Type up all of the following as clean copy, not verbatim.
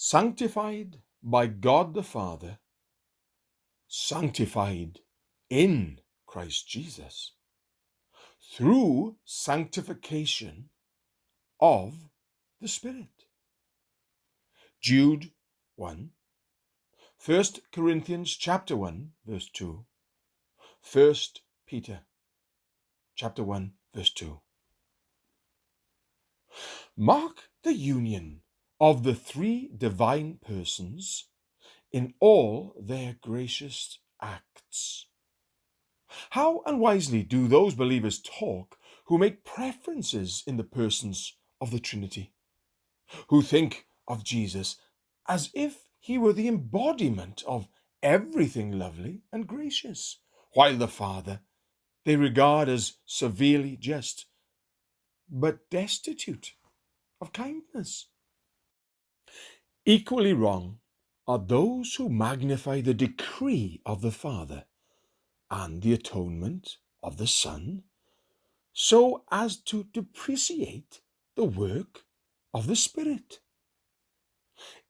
sanctified by God the Father, sanctified in Christ Jesus, through sanctification of the Spirit. Jude 1, 1 Corinthians chapter 1, verse 2, 1 Peter chapter 1, verse 2. Mark the union of the three divine persons in all their gracious acts. How unwisely do those believers talk who make preferences in the persons of the Trinity, who think of Jesus as if he were the embodiment of everything lovely and gracious, while the Father they regard as severely just, but destitute of kindness. Equally wrong are those who magnify the decree of the Father and the atonement of the Son, so as to depreciate the work of the Spirit.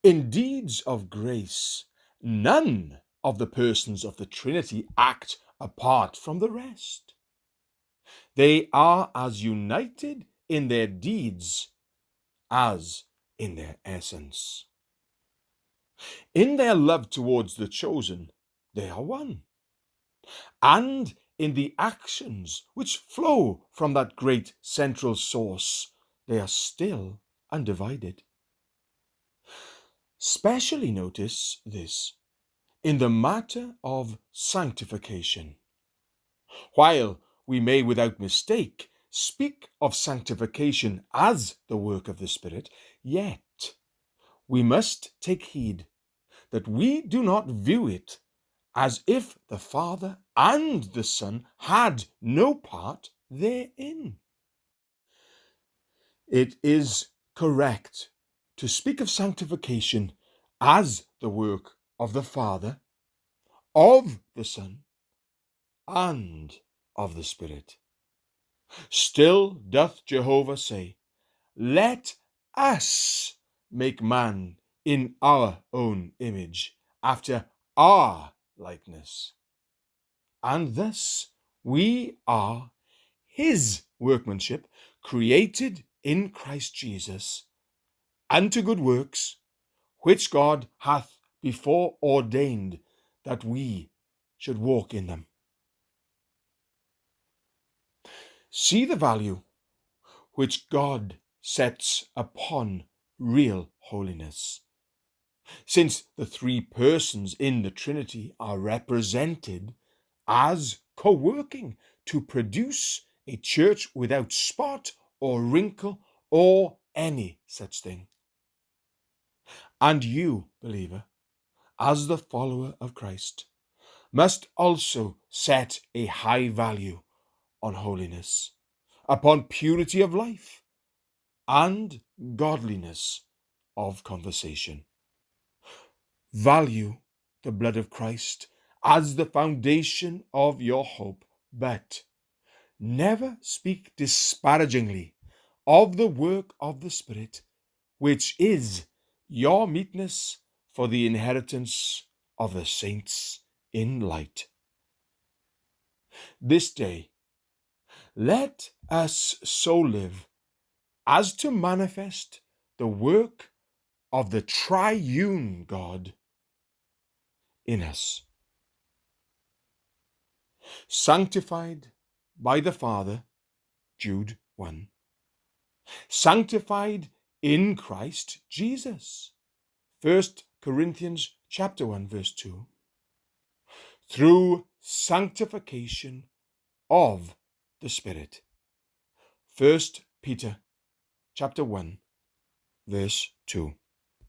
In deeds of grace, none of the persons of the Trinity act apart from the rest. They are as united in their deeds as in their essence. In their love towards the chosen, they are one. And in the actions which flow from that great central source, they are still undivided. Specially notice this in the matter of sanctification. While we may without mistake speak of sanctification as the work of the Spirit, yet we must take heed that we do not view it as if the Father and the Son had no part therein. It is correct to speak of sanctification as the work of the Father, of the Son, and of the Spirit. Still doth Jehovah say, "Let us make man in our own image, after our likeness." And thus we are his workmanship, created in Christ Jesus, unto good works, which God hath before ordained that we should walk in them. See the value which God sets upon real holiness. Since the three persons in the Trinity are represented as co-working to produce a church without spot or wrinkle or any such thing. And you, believer, as the follower of Christ, must also set a high value on holiness, upon purity of life, and godliness of conversation. Value the blood of Christ as the foundation of your hope, but never speak disparagingly of the work of the Spirit, which is your meetness for the inheritance of the saints in light. This day, let us so live as to manifest the work of the triune God in us. Sanctified by the Father, Jude 1. Sanctified in Christ Jesus, 1 Corinthians chapter 1, verse 2. Through sanctification of the Spirit, 1 Peter chapter 1, verse 2.